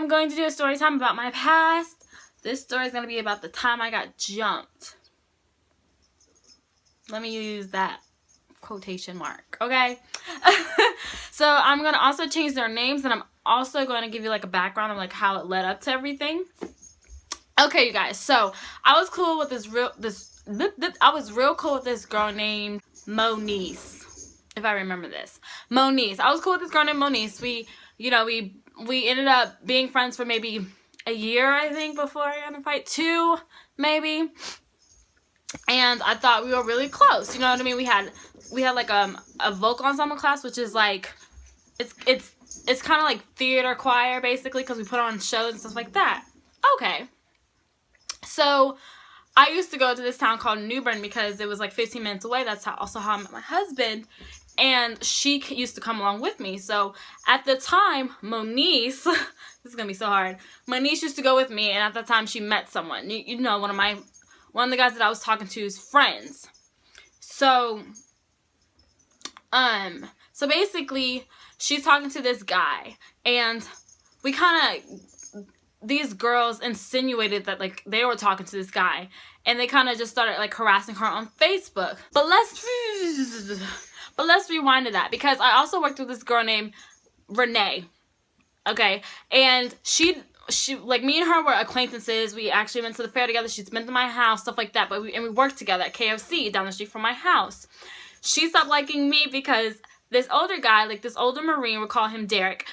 am going to do a story time about my past. This story is going to be about the time I got jumped. Let me use that quotation mark, okay? So I'm going to also change their names, and I'm also going to give you like a background of like how it led up to everything. Okay, you guys. So I was cool with I was real cool with this girl named Moniece, if I remember this. Moniece. I was cool with this girl named Moniece. We ended up being friends for maybe a year, I think, before I got in a fight. 2, maybe. And I thought we were really close. You know what I mean? We had like a vocal ensemble class, which is like it's kind of like theater choir basically, because we put on shows and stuff like that. Okay. So I used to go to this town called Newbern because it was like 15 minutes away. That's also how I met my husband. And she used to come along with me. So at the time, Moniece, this is going to be so hard. Moniece used to go with me. And at that time, she met someone. You know, one of the guys that I was talking to's friends. So basically, she's talking to this guy. And we kind of, these girls insinuated that like they were talking to this guy. And they kind of just started like harassing her on Facebook. But let's rewind to that, because I also worked with this girl named Renee. Okay, and she like, me and her were acquaintances. We actually went to the fair together. She's been to my house, stuff like that. But we worked together at KFC down the street from my house. She stopped liking me because this older guy, like this older Marine, we'll call him Derek,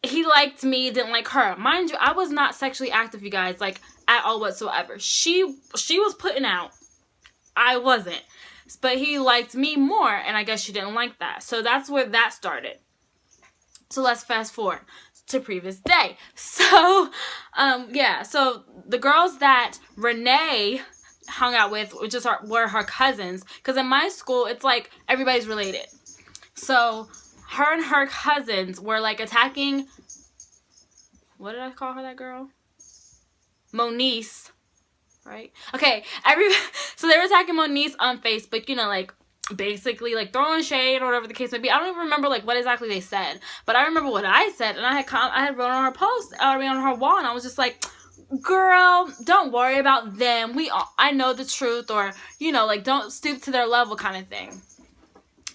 he liked me, didn't like her. Mind you, I was not sexually active, you guys, like at all whatsoever. She was putting out. I wasn't. But he liked me more, and I guess she didn't like that. So that's where that started. So let's fast forward to previous day. So, yeah. So the girls that Renee hung out with were her cousins. Because in my school, it's like everybody's related. So her and her cousins were like attacking, what did I call her, that girl? Moniece. Right? Okay, so they were attacking Moniece on Facebook, you know, like, basically, like, throwing shade or whatever the case may be. I don't even remember, like, what exactly they said, but I remember what I said, and I had wrote on her post, on her wall, and I was just like, girl, don't worry about them, I know the truth, or, you know, like, don't stoop to their level kind of thing.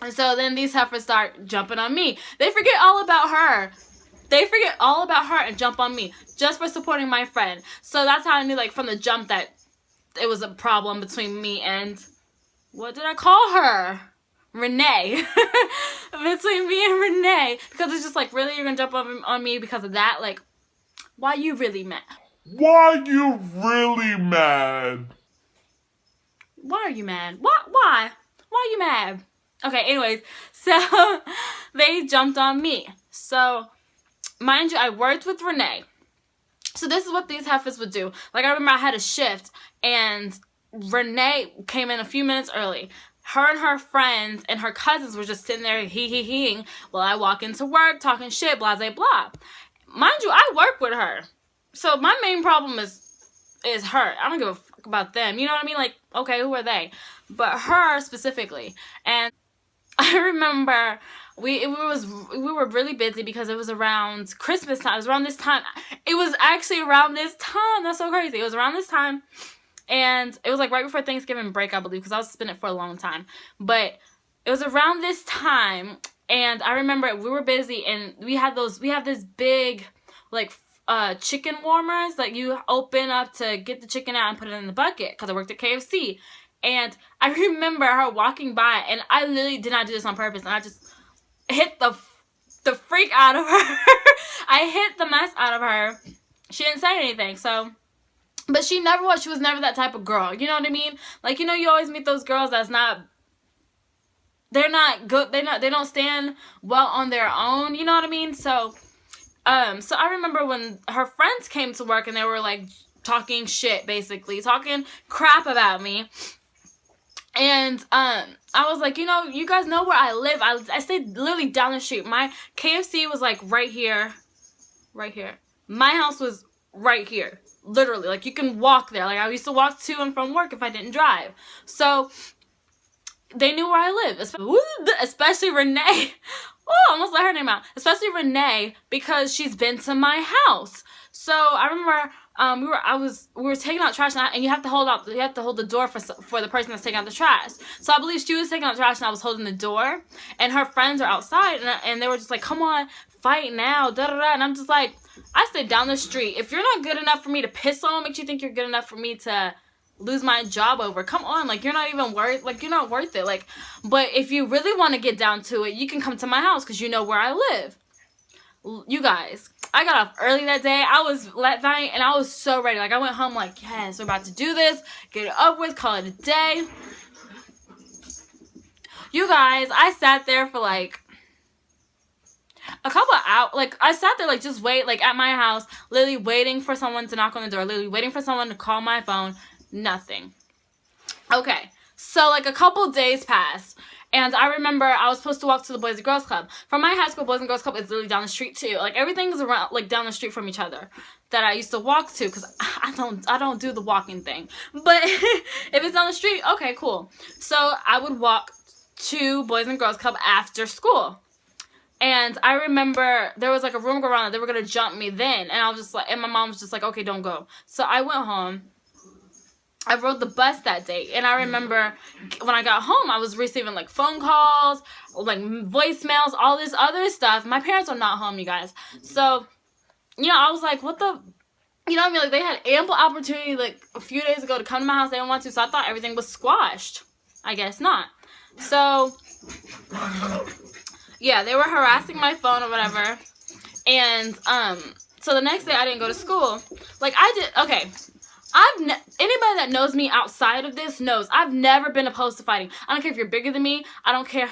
And so then these heifers start jumping on me. They forget all about her. They forget all about her and jump on me just for supporting my friend. So that's how I knew, like, from the jump that it was a problem between me and, what did I call her? Renee. Between me and Renee. Because it's just like, really, you're going to jump on me because of that? Like, why you really mad? Why you really mad? Why are you mad? Why? Why are you mad? Okay, anyways. So, they jumped on me. So, mind you, I worked with Renee. So this is what these heifers would do. Like, I remember I had a shift, and Renee came in a few minutes early. Her and her friends and her cousins were just sitting there hee-hee-heeing while I walk into work, talking shit, blah, blah, blah. Mind you, I work with her. So my main problem is her. I don't give a fuck about them. You know what I mean? Like, okay, who are they? But her specifically. And I remember we were really busy because it was around Christmas time. It was around this time. It was actually around this time. That's so crazy. It was around this time. And it was like right before Thanksgiving break, I believe, because I was spinning it for a long time. But it was around this time. And I remember we were busy, and we have this big, like, chicken warmers that you open up to get the chicken out and put it in the bucket, because I worked at KFC. And I remember her walking by, and I literally did not do this on purpose, and I just hit the freak out of her. I hit the mess out of her. She didn't say anything, so, but she was never that type of girl, you know what I mean? Like, you know, you always meet those girls they're not good, they don't stand well on their own, you know what I mean? So I remember when her friends came to work, and they were like talking shit, basically talking crap about me. And I was like, you know, you guys know where I live. I stayed literally down the street. My KFC was like right here. My house was right here. Literally, like, you can walk there. Like, I used to walk to and from work if I didn't drive. So they knew where I lived, especially Renee. Oh, I almost let her name out. Especially Renee, because she's been to my house. So I remember we were taking out trash, and you have to hold the door for the person that's taking out the trash. So I believe she was taking out trash and I was holding the door, and her friends are outside, and they were just like, come on, fight now, da da da. And I'm just like, I stayed down the street. If you're not good enough for me to piss on, what makes you think you're good enough for me to lose my job over? Come on, like, you're not even worth, like, you're not worth it. Like, but if you really want to get down to it, you can come to my house because you know where I live. You guys, I got off early that day. I was that night, and I was so ready. Like, I went home like, yes, we're about to do this, get it up with, call it a day. You guys, I sat there for like a couple of hours. Like, I sat there like just wait, like at my house, literally waiting for someone to knock on the door, literally waiting for someone to call my phone. Nothing. Okay, so like a couple days passed, and I remember I was supposed to walk to the Boys and Girls Club. From my high school, Boys and Girls Club is literally down the street too. Like, everything's around, like, down the street from each other that I used to walk to, because I don't do the walking thing. But if it's down the street, okay, cool. So I would walk to Boys and Girls Club after school. And I remember there was like a rumor around that they were gonna jump me then, and I was just like, and my mom was just like, okay, don't go. So I went home. I rode the bus that day, and I remember when I got home, I was receiving like phone calls, like voicemails, all this other stuff. My parents are not home, you guys. So, you know, I was like, what the, you know what I mean? Like, they had ample opportunity like a few days ago to come to my house. They didn't want to, so I thought everything was squashed. I guess not. So, yeah, they were harassing my phone or whatever. And, so the next day I didn't go to school. Like, okay. Anybody that knows me outside of this knows I've never been opposed to fighting. I don't care if you're bigger than me. I don't care.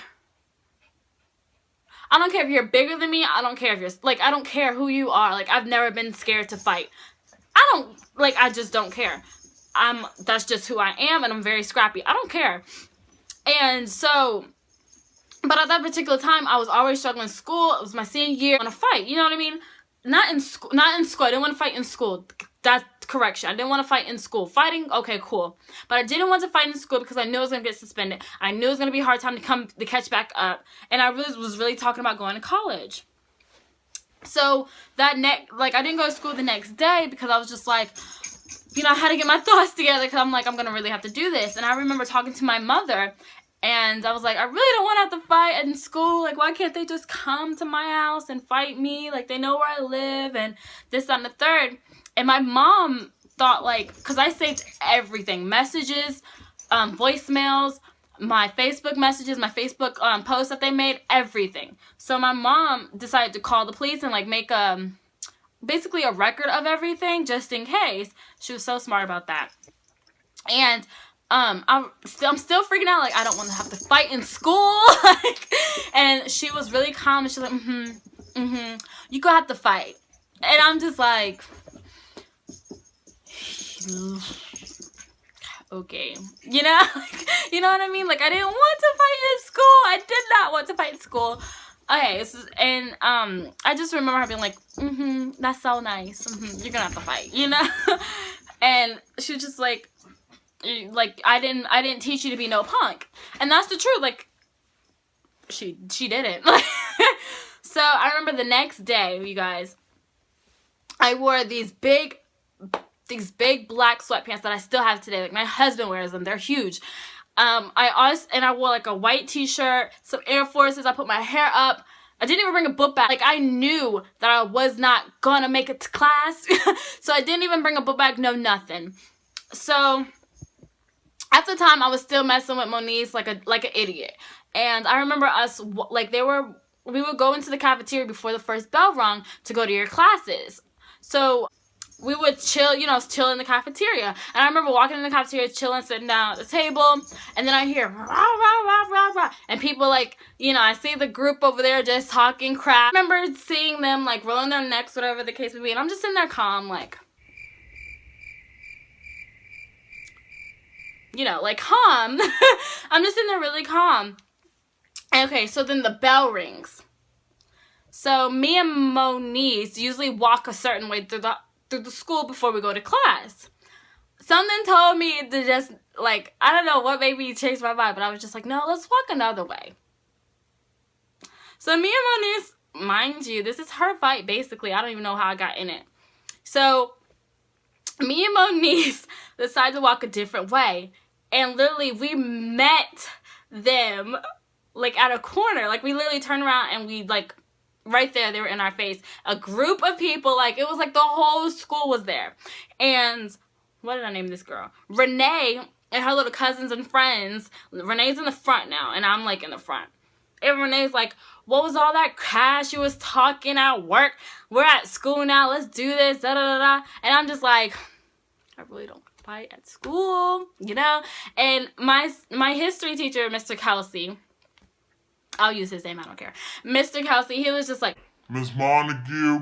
I don't care if you're bigger than me. I don't care if you're, like, I don't care who you are. Like, I've never been scared to fight. I just don't care. That's just who I am, and I'm very scrappy. I don't care. And so, but at that particular time, I was always struggling in school. It was my senior year. I want to fight. You know what I mean? Not in school. I didn't want to fight in school. That's correction. I didn't want to fight in school. Fighting, okay, cool. But I didn't want to fight in school because I knew I was going to get suspended. I knew it was going to be a hard time to catch back up. And I was really talking about going to college. So I didn't go to school the next day because I was just like, you know, I had to get my thoughts together because I'm like, I'm going to really have to do this. And I remember talking to my mother, and I was like, I really don't want to have to fight in school. Like, why can't they just come to my house and fight me? Like, they know where I live and this, that, and the third. And my mom thought, like, because I saved everything. Messages, voicemails, my Facebook messages, my Facebook posts that they made, everything. So my mom decided to call the police and, like, make basically a record of everything just in case. She was so smart about that. And I'm still freaking out. Like, I don't want to have to fight in school. And she was really calm. And she's like, you gonna have to fight. And I'm just like, okay, you know, you know what I mean? Like, I didn't want to fight in school. I did not want to fight in school. Okay, and I just remember her being like, that's so nice. You're gonna have to fight, you know? And she was just like I didn't teach you to be no punk, and that's the truth. Like, she didn't. So I remember the next day, you guys, I wore these big black sweatpants that I still have today. Like, my husband wears them. They're huge. I wore like a white t-shirt, some Air Forces. I put my hair up. I didn't even bring a book bag. Like, I knew that I was not gonna make it to class. So I didn't even bring a book bag, no nothing. So at the time, I was still messing with Moniece like an idiot. And I remember us, like, we would go into the cafeteria before the first bell rung to go to your classes. So we would chill, you know, chill in the cafeteria. And I remember walking in the cafeteria, chilling, sitting down at the table. And then I hear, rah, rah, rah, rah, rah. And people, like, you know, I see the group over there just talking crap. I remember seeing them, like, rolling their necks, whatever the case may be. And I'm just sitting there calm, like, you know, like, calm. I'm just sitting there really calm. Okay, so then the bell rings. So me and Moniece usually walk a certain way through the school before we go to class. Something told me to just, like, I don't know what made me change my mind, but I was just like, no, let's walk another way. So me and Moniece, mind you, this is her fight basically. I don't even know how I got in it. So me and Moniece decided to walk a different way. And literally we met them like at a corner. Like we literally turned around and we like right there, they were in our face. A group of people, like it was like the whole school was there. And what did I name this girl? Renee and her little cousins and friends. Renee's in the front now and I'm like in the front. And Renee's like, what was all that cash you was talking at work? We're at school now. Let's do this. Da da da da. And I'm just like, I really don't fight at school, you know? And my history teacher, Mr. Kelsey, I'll use his name, I don't care. Mr. Kelsey, he was just like, Miss Montague,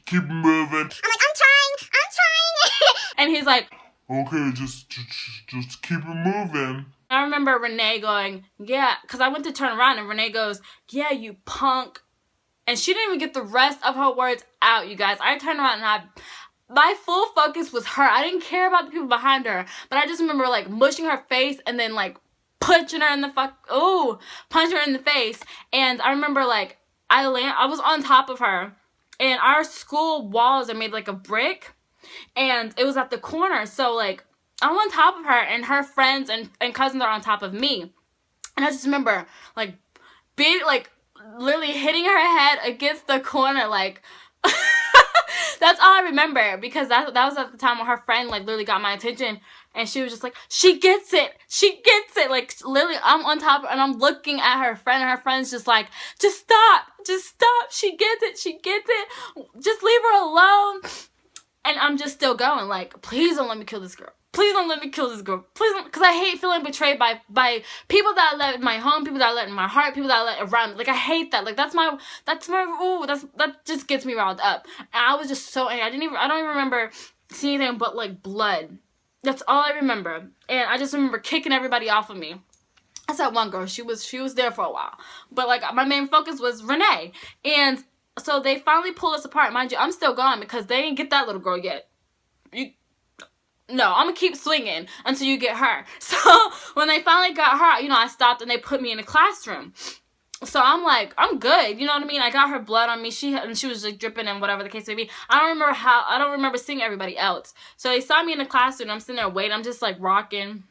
keep moving. I'm like, I'm trying. and he's like, Okay, just keep it moving. I remember Renee going, yeah, because I went to turn around and Renee goes, yeah, you punk. And she didn't even get the rest of her words out, you guys. I turned around and my full focus was her. I didn't care about the people behind her, but I just remember like mushing her face and then like punching her in the punch her in the face. And I remember like I was on top of her, and our school walls are made like of brick, and it was at the corner. So like I'm on top of her, and her friends and cousins are on top of me. And I just remember like being like literally hitting her head against the corner, like that's all I remember, because that was at the time when her friend like literally got my attention, and she was just like, she gets it, like literally I'm on top and I'm looking at her friend, and her friend's just like, just stop, she gets it, just leave her alone. And I'm just still going like, please don't let me kill this girl. Please don't let me kill this girl. Please don't, because I hate feeling betrayed by people that I let in my home, people that I let in my heart, people that I let around me. Like I hate that. Like that just gets me riled up. And I was just so angry. I don't even remember seeing anything but like blood. That's all I remember. And I just remember kicking everybody off of me. That's that one girl. She was there for a while. But like my main focus was Renee. And so they finally pulled us apart. Mind you, I'm still gone because they didn't get that little girl yet. No, I'm gonna keep swinging until you get her. So when they finally got her, you know, I stopped and they put me in a classroom. So I'm like, I'm good, you know what I mean? I got her blood on me. She was like dripping and whatever the case may be. I don't remember seeing everybody else. So they saw me in the classroom. I'm sitting there waiting. I'm just like rocking,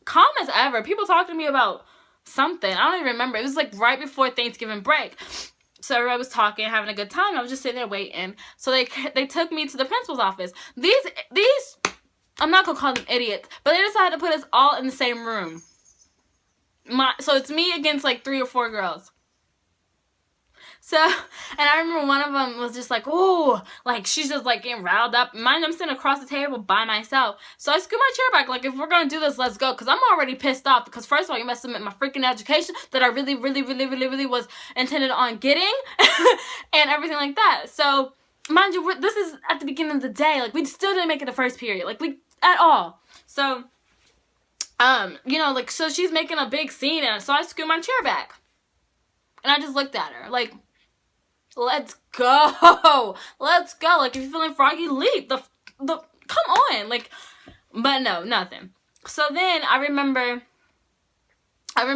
calm as ever. People talking to me about something. I don't even remember. It was like right before Thanksgiving break. So everybody was talking, having a good time. I was just sitting there waiting. So they took me to the principal's office. These I'm not gonna call them idiots, but they decided to put us all in the same room. So it's me against like 3 or 4 girls. So, and I remember one of them was just like, ooh, like she's just like getting riled up. Mind I'm sitting across the table by myself. So I scoot my chair back, like if we're gonna do this, let's go. Cause I'm already pissed off because first of all, you messed up my freaking education that I really was intended on getting and everything like that. So mind you, this is at the beginning of the day. Like we still didn't make it the first period, like at all. So, you know, like, so she's making a big scene, and so I scoot my chair back. And I just looked at her, like, let's go. Like, if you're feeling froggy, leap. Come on. Like, but no, nothing. So then I remember, like,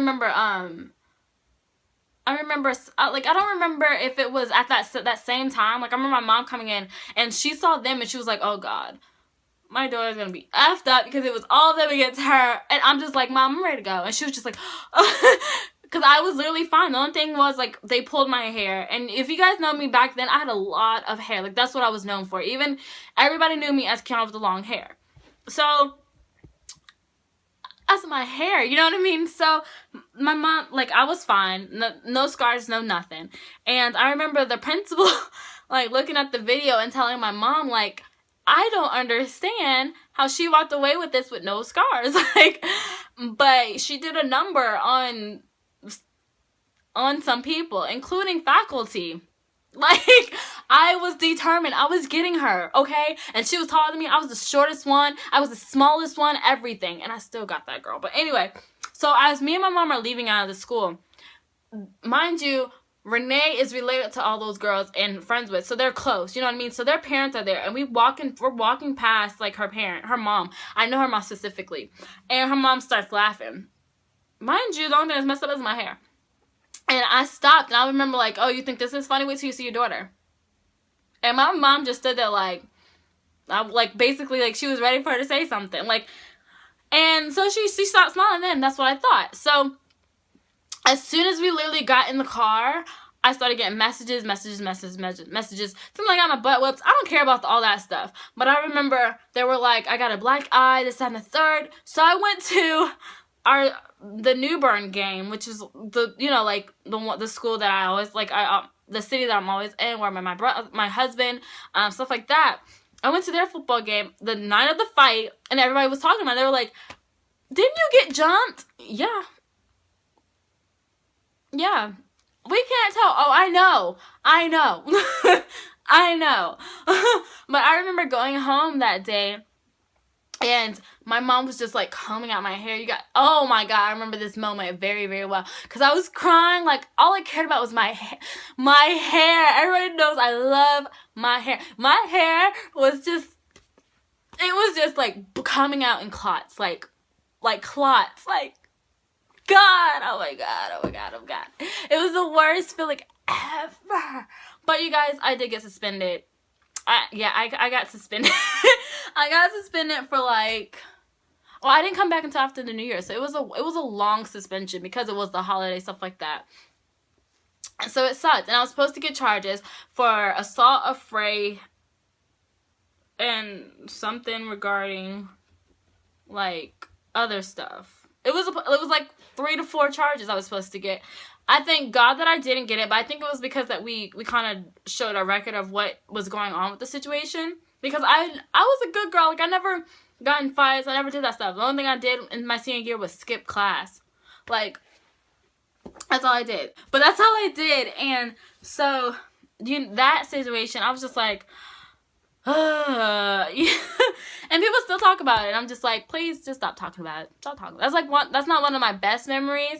I don't remember if it was at that same time. Like, I remember my mom coming in, and she saw them, and she was like, oh, God, my daughter's gonna be effed up because it was all of them against her. And I'm just like, Mom, I'm ready to go. And she was just like, because I was literally fine. The only thing was, like, they pulled my hair. And if you guys know me back then, I had a lot of hair. Like, that's what I was known for. Even everybody knew me as Kiana with the long hair. So that's my hair, you know what I mean? So my mom, like, I was fine. No scars, no nothing. And I remember the principal, like, looking at the video and telling my mom, like, I don't understand how she walked away with this with no scars. Like, but she did a number on some people, including faculty. Like, I was determined. I was getting her, okay? And she was taller than me. I was the shortest one. I was the smallest one, everything. And I still got that girl. But anyway, so as me and my mom are leaving out of the school, mind you, Renee is related to all those girls and friends with, so they're close, you know what I mean? So their parents are there, and we're walking past, like, her mom. I know her mom specifically. And her mom starts laughing. Mind you, the only thing that's messed up is my hair. I stopped, and I remember like, oh, you think this is funny? Wait till you see your daughter. And my mom just stood there like basically like she was ready for her to say something. Like, and so she stopped smiling then. That's what I thought. So as soon as we literally got in the car, I started getting messages. Something like I got my butt whipped. I don't care about all that stuff. But I remember they were like, I got a black eye, this, that, and the third. So I went to the Newbern game, which is the school that I always like, the city that I'm always in, where my husband, stuff like that. I went to their football game the night of the fight, and everybody was talking about it. They were like, didn't you get jumped? Yeah. Yeah. We can't tell. Oh, I know. I know. But I remember going home that day, and my mom was just like combing out my hair. Oh my God, I remember this moment very, very well. Because I was crying. Like, all I cared about was my hair. Everybody knows I love my hair. My hair was just, it was just like coming out in clots. Like clots. Like, God, oh my God. It was the worst feeling ever. But you guys, I did get suspended. I got suspended. I got suspended for like, well, I didn't come back until after the New Year, so it was a long suspension because it was the holiday, stuff like that. So it sucked, and I was supposed to get charges for assault, affray, and something regarding like other stuff. It was like 3 to 4 charges I was supposed to get. I thank God that I didn't get it, but I think it was because that we kind of showed a record of what was going on with the situation. Because I was a good girl. Like, I never got in fights. I never did that stuff. The only thing I did in my senior year was skip class. Like, that's all I did. But that's all I did. And so, that situation, I was just like, and people still talk about it. And I'm just like, please just stop talking about it. Stop talking. That's not one of my best memories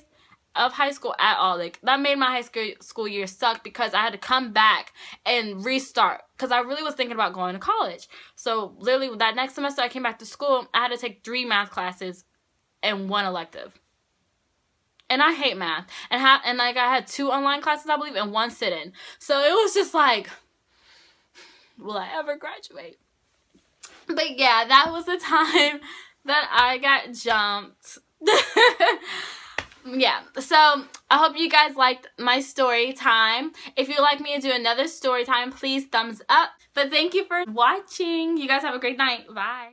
of high school at all. Like, that made my high school year suck because I had to come back and restart because I really was thinking about going to college. So literally that next semester I came back to school, I had to take 3 math classes and 1 elective. And I hate math. And like I had 2 online classes, I believe, and 1 sit-in. So it was just like, will I ever graduate? But yeah, that was the time that I got jumped. Yeah, so I hope you guys liked my story time. If you'd like me to do another story time, please thumbs up. But thank you for watching. You guys have a great night. Bye.